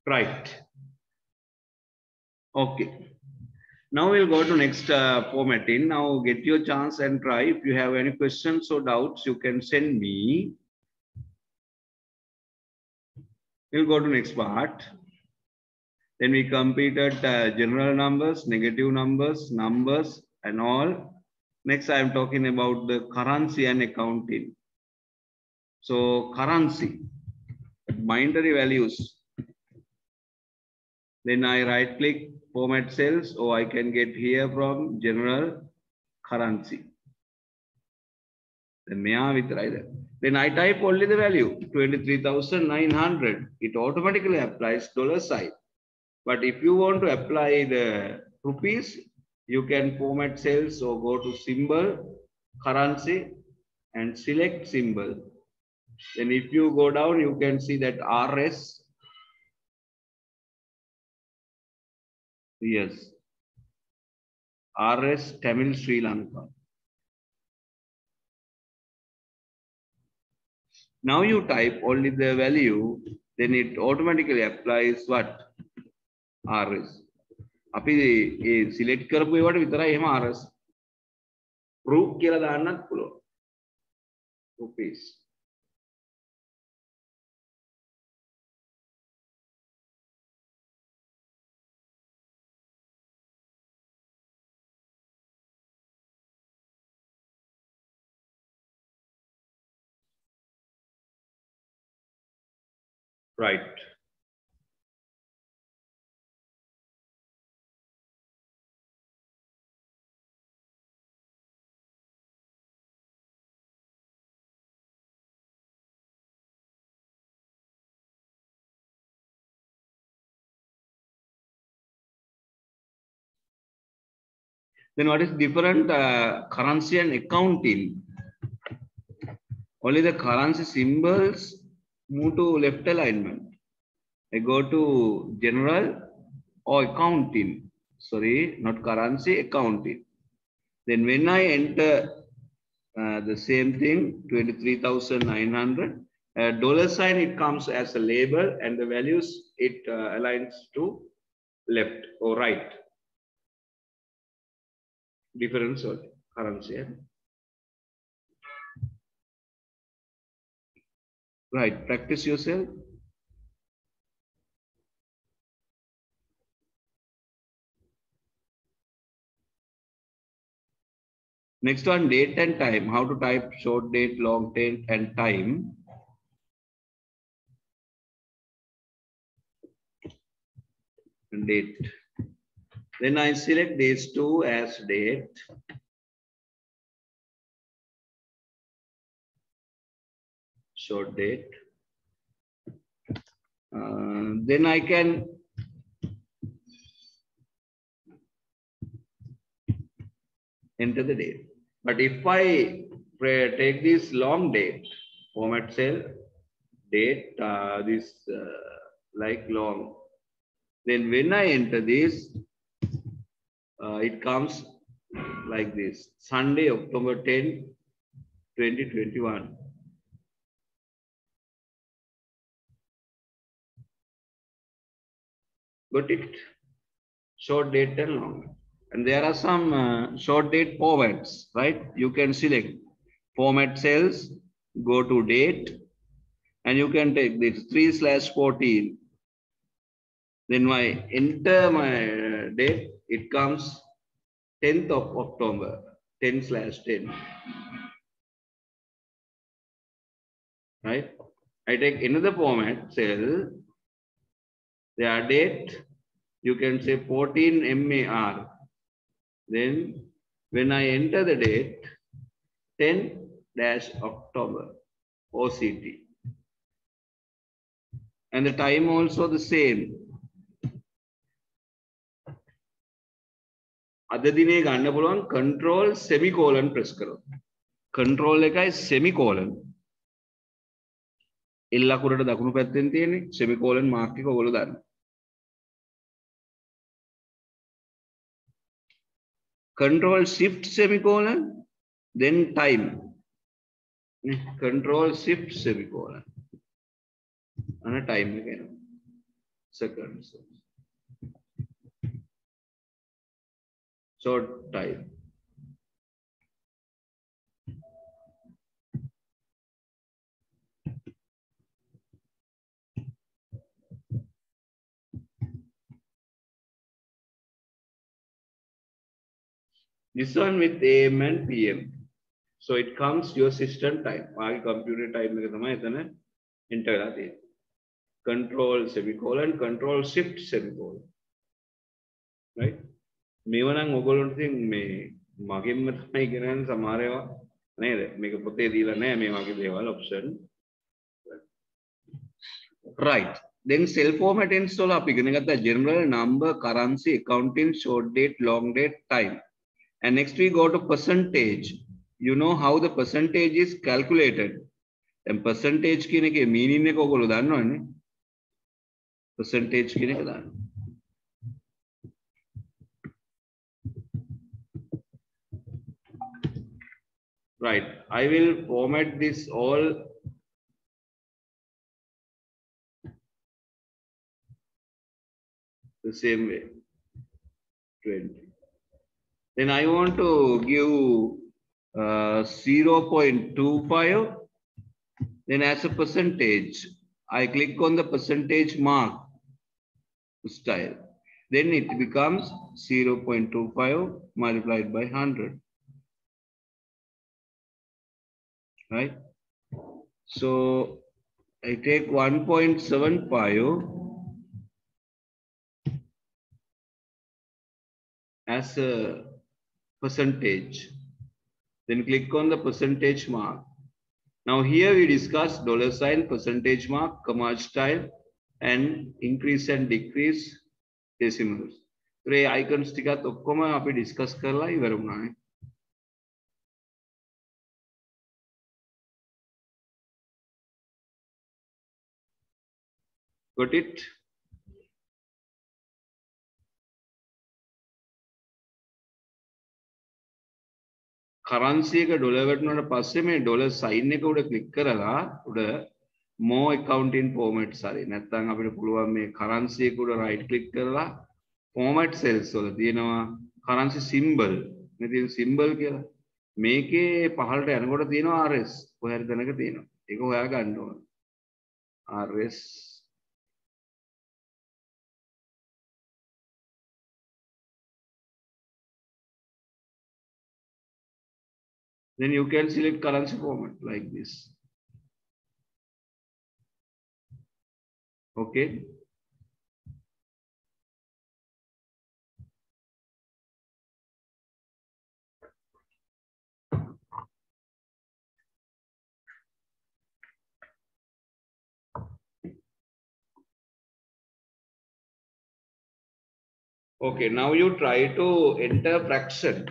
Right. Okay. Now we'll go to next formatting. Now get your chance and try. If you have any questions or doubts, you can send me. We'll go to next part. Then we completed general numbers, negative numbers, numbers and all. Next, I am talking about the currency and accounting. So currency, binary values. Then I right click format cells, or I can get here from general currency. Then I type only the value 23,900. It automatically applies $sign. But if you want to apply the rupees, you can format cells or go to symbol, currency and select symbol. Then if you go down, you can see that RS. Yes. RS Tamil Sri Lanka. Now you type only the value, then it automatically applies what? RS. අපි select කරපු ඒවට විතරයි එහෙම RS. Proof කියලා දාන්නත් පුළුවන්. Rupees. Right. Then what is different currency and accounting? Only the currency symbols move to left alignment. I go to general or accounting. Sorry, not currency, accounting. Then when I enter the same thing, 23,900, $sign, it comes as a label and the values, it aligns to left or right. Difference of currency. Right, practice yourself. Next one, date and time. How to type short date, long date, and time. And date. Then I select these two as date. Short date. Then I can enter the date. But if I take this long date, format cell, date, this like long, then when I enter this, it comes like this, Sunday, October 10, 2021. Got it? Short date and long. And there are some short date formats, right? You can select format cells, go to date, And you can take this 3/14. Then I enter my date, it comes 10th of October, 10/10. Right? I take another format cell, their date, you can say 14 MAR. Then when I enter the date, 10-October, OCT. And the time also the same. අද දිනේ ගන්න පුළුවන් control semicolon press කරොත්. control එකයි semicolon. L අකුරට දකුණු පැත්තෙන් තියෙන්නේ semicolon mark එක ඔයගොල්ලෝ දාන්න. control shift semicolon then time. control shift semicolon. and time එක එනවා. seconds. short time. This one with AM and PM. So it comes your system time. My computer time එක තමයි එතන enter කරලා තියෙන්නේ. Control semicolon, control shift semicolon. Right? මේව නම් ඔයගොල්ලන්ට ඉතින් මේ මගෙන්ම තමයි ඉගෙනගන්න සමහර ඒවා නේද? මේක පොතේ දීලා නැහැ මේ වගේ දේවල් option. Right. Then cell format install අපි ඉගෙන ගත්තා general, number, currency, accounting, short date, long date, time. And next we go to percentage. You know how the percentage is calculated. And percentage කියන එකේ meaning එක ඔයගොල්ලෝ දන්නවනේ. Percentage කියන එක දාන්න. Right. I will format this all the same way. 20. Then I want to give 0.25. Then as a percentage, I click on the percentage mark style. Then it becomes 0.25 multiplied by 100. Right? So I take 1.75 as a percentage. Then click on the percentage mark. Now here we discuss $sign, percentage mark, comma style, and increase and decrease decimals. So icons ටිකත් ඔක්කොම අපි discuss කරලා ඉවර වුණානේ. Got it? currency එක dollar වටුනට පස්සේ මේ dollar sign එක උඩ ක්ලික් කරලා උඩ more accounting formats හරි නැත්නම් අපිට පුළුවන් මේ currency එක උඩ right click කරලා format cells වල තියෙනවා currency symbol මේ තියෙන symbol කියලා මේකේ පහළට යනකොට තියෙනවා RS ඔය හරි දැනක තියෙනවා ඒක හොයා ගන්න ඕන RS then you can select currency format like this. Okay. Okay, now you try to enter fraction.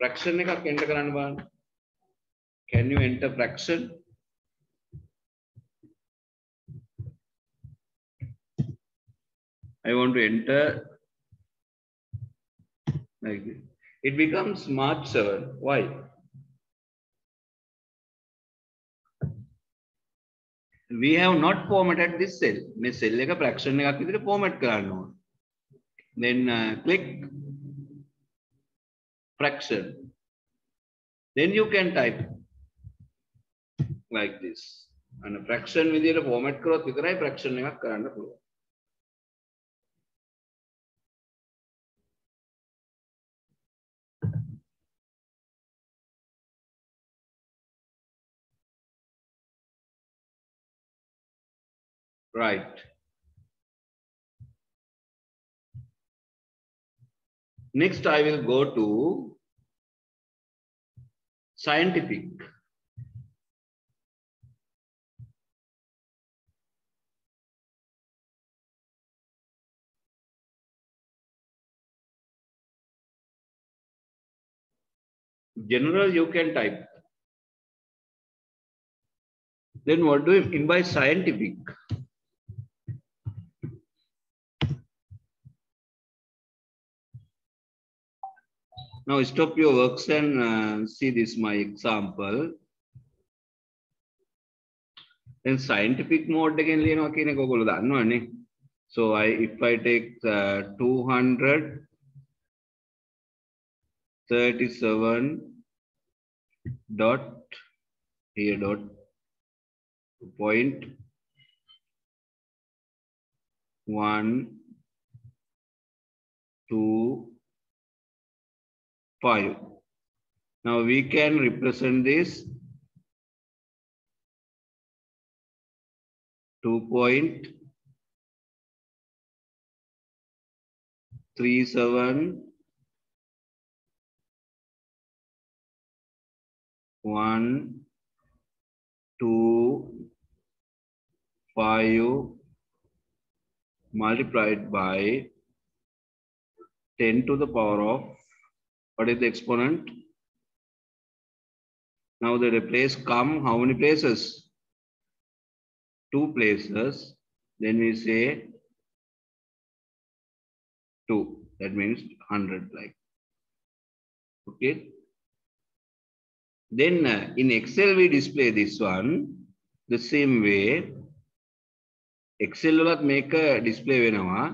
Fraction එකක් enter කරන්න බලන්න. Can you enter fraction? I want to enter like this. It becomes March 7. Why? We have not formatted this cell. මේ cell එක fraction එකක් විදිහට format කරන්න ඕන. Then click fraction. Then you can type like this. And a fraction විදියට format කරොත් විතරයි fraction එකක් කරන්න පුළුවන්. Right. Next, I will go to scientific. General, you can type. Then what do you mean by scientific? Now stop your works and see this my example. Then scientific mode again ලියනවා කියන එක ඔයගොල්ලෝ දන්නවනේ. So if I take 237 dot here dot point 1 2 5. Now we can represent this 2.37 1 2 5 multiplied by 10 to the power of, what is the exponent? Now the place come how many places? 2 places. Then we say 2. That means 100 like. Okay. Then in Excel we display this one the same way. Excel වලත් මේක display වෙනවා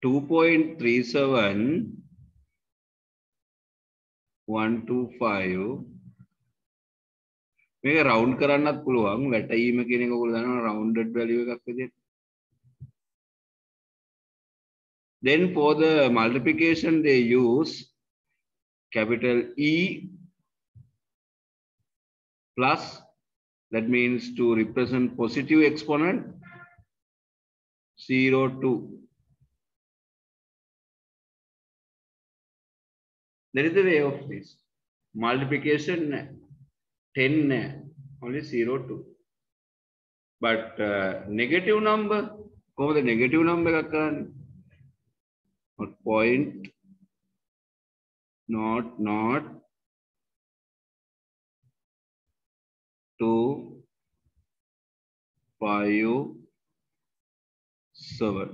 2.37 125 මේක round කරන්නත් පුළුවන් වැටීම කියන එක ඔයගොල්ලෝ දන්නවා rounded value එකක් විදිහට. Then for the multiplication they use capital E plus, that means to represent positive exponent 0 2. That is the way of this multiplication 10 only 0 2. But negative number, කොහොමද negative number එකක් කරන්නේ? Point not 2 5 7.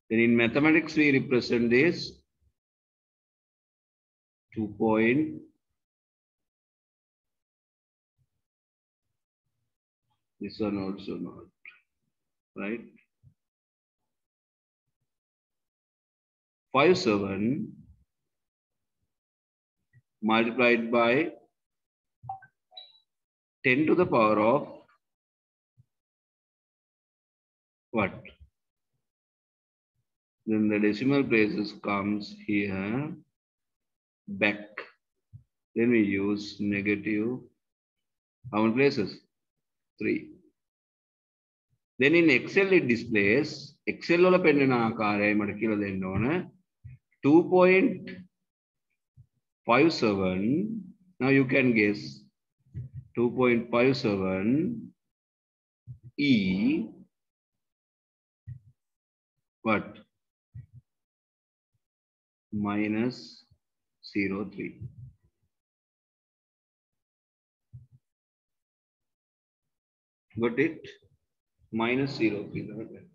Then in mathematics we represent this 2 point this one also not right 5 7 multiplied by 10 to the power of what? Then the decimal places comes here back. Then we use negative. How many places? 3. Then in Excel it displays Excel වල පෙන්වන ආකාරයයි මට කියලා දෙන්න ඕන 2.57. Now you can guess 2.57 E what? Minus 0.3. Got it? Minus 0.3.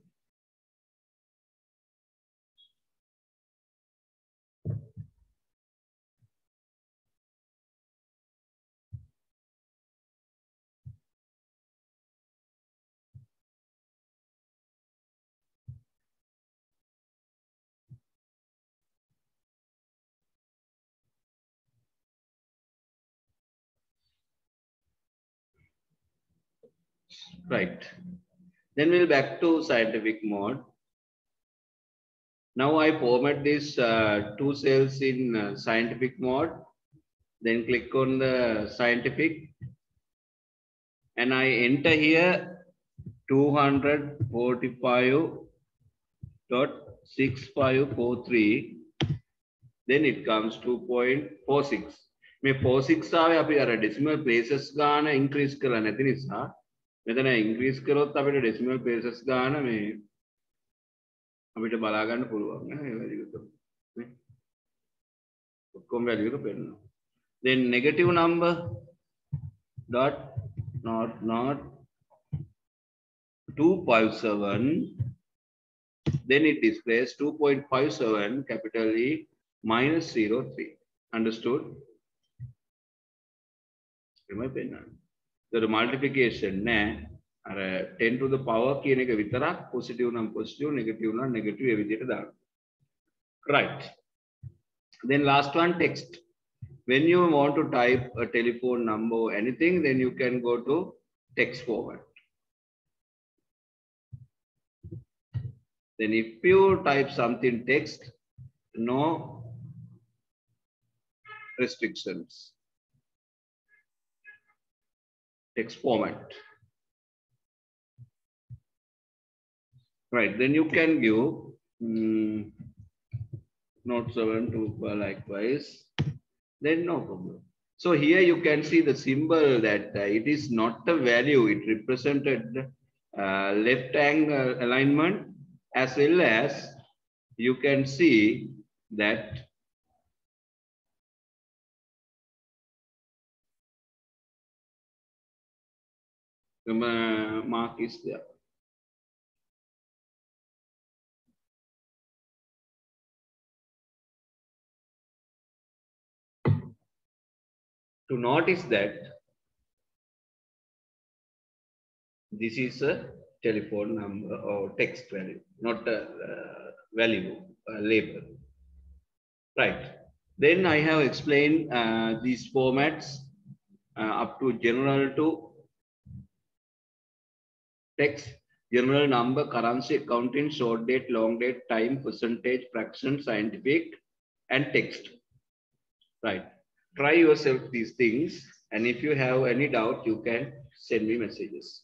Right. Then we'll back to scientific mode. Now I format these two cells in scientific mode. Then click on the scientific and I enter here 245.6543. Then it comes 2.46. මේ 46 ආවේ අපි අර decimal places ගාන increase කරලා නැති නිසා මෙතන increase කරොත් අපිට decimal places ගාන මේ අපිට බලා ගන්න පුළුවන් නේ ඒ වැලියු එක නේ ඔක්කොම වැලියු එක පෙන්නනවා. Then negative number dot not 257, then it displays 2.57 capital E minus 03. Understood? The multiplication ne 10 to the power කියන එක විතරක් positive නම් positive negative නම් negative ඒ විදිහට දාන්න. Right. Then last one, text. When you want to type a telephone number or anything, then you can go to text format. Then if you type something text, no restrictions. Text format. Right, then you can give note 7 to likewise, then no problem. So here you can see the symbol that it is not a value, it represented left angle alignment, as well as you can see that mark is there. To notice that this is a telephone number or text value, not a value label. Right. Then I have explained these formats up to general to text, general number, currency, accounting, short date, long date, time, percentage, fraction, scientific, and text. Right. Try yourself these things, and if you have any doubt, you can send me messages.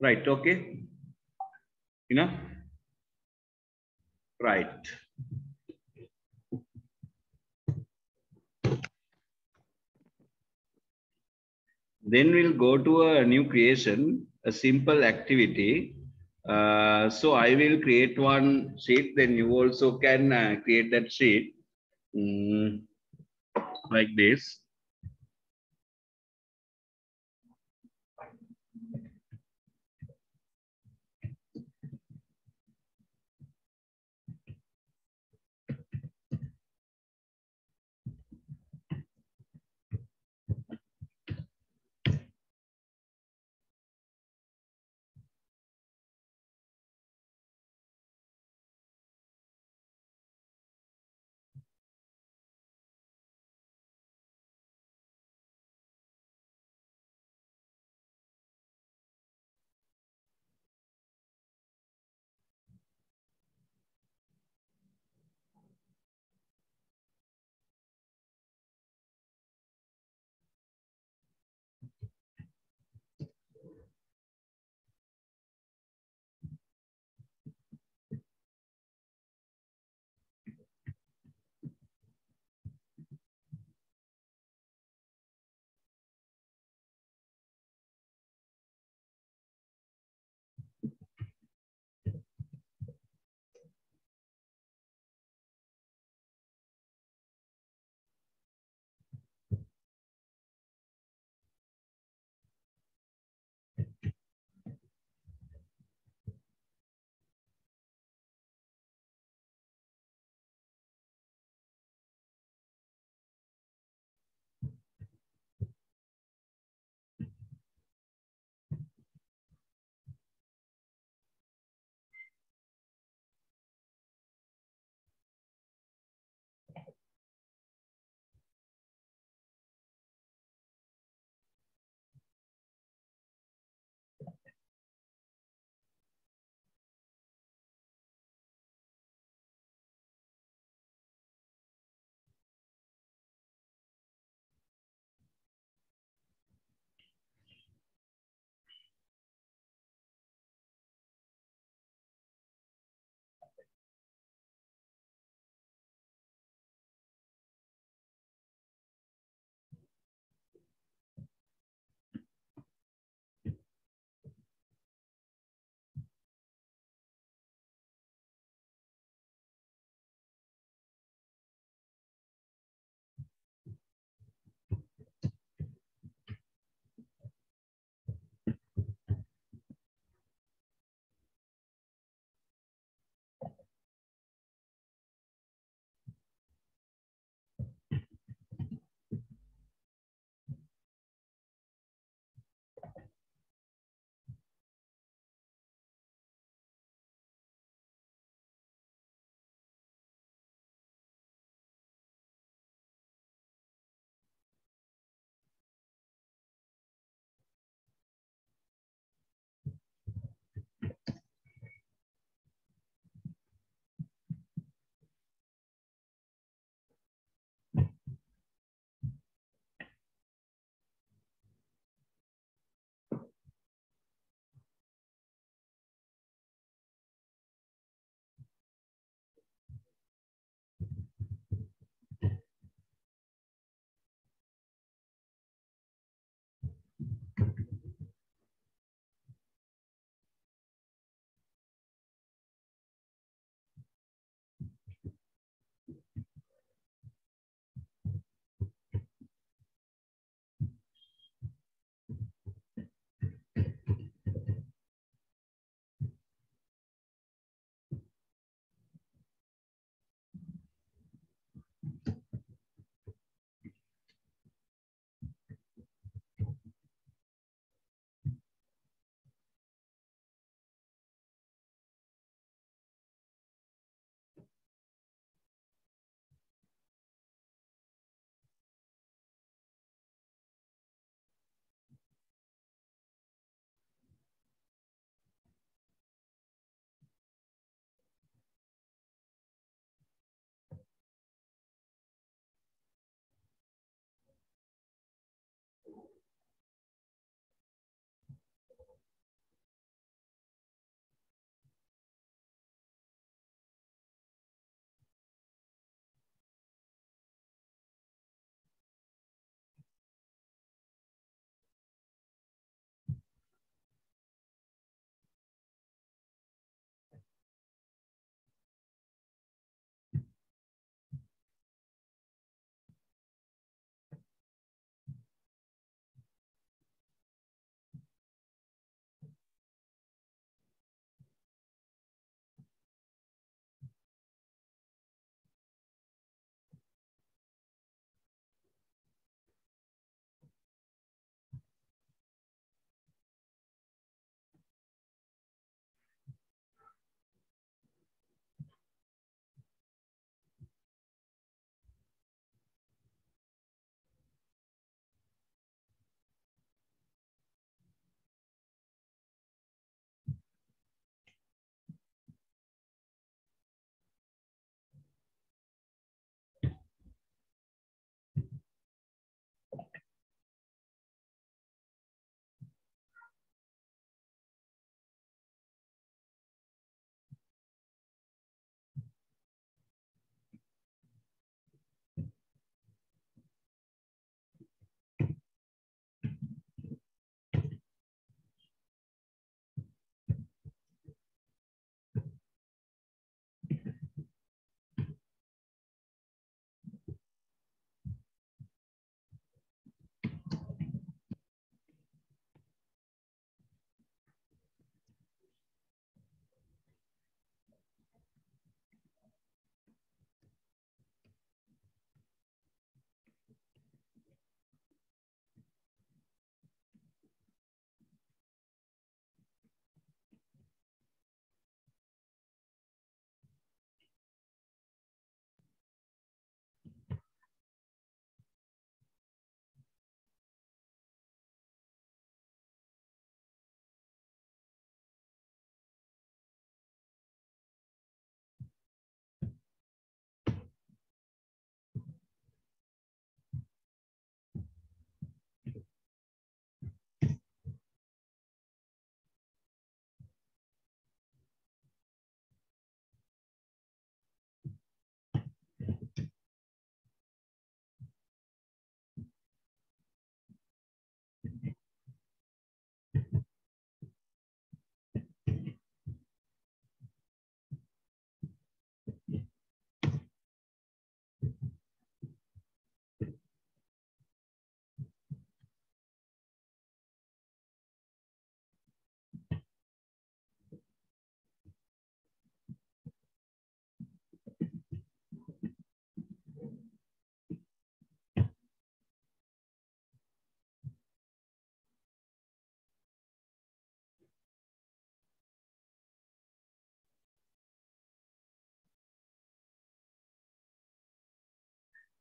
Right, okay. Enough? Right. Then we'll go to a new creation, a simple activity. So I will create one sheet, then you also can create that sheet like this.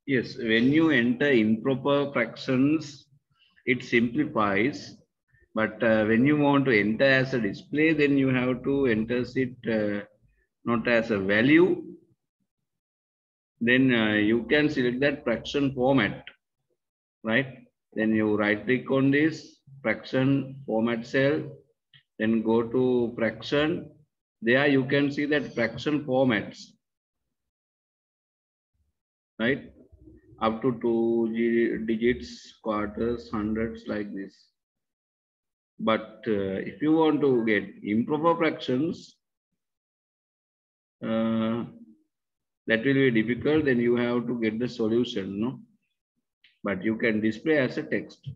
Yes, when you enter improper fractions, it simplifies. But when you want to enter as a display, then you have to enter it not as a value. Then you can select that fraction format, right? Then you right click on this fraction format cell, then go to fraction. There you can see that fraction formats, right? Up to 2 digits, quarters, hundreds, like this. But if you want to get improper fractions, that will be difficult. Then you have to get the solution, no? But you can display as a text.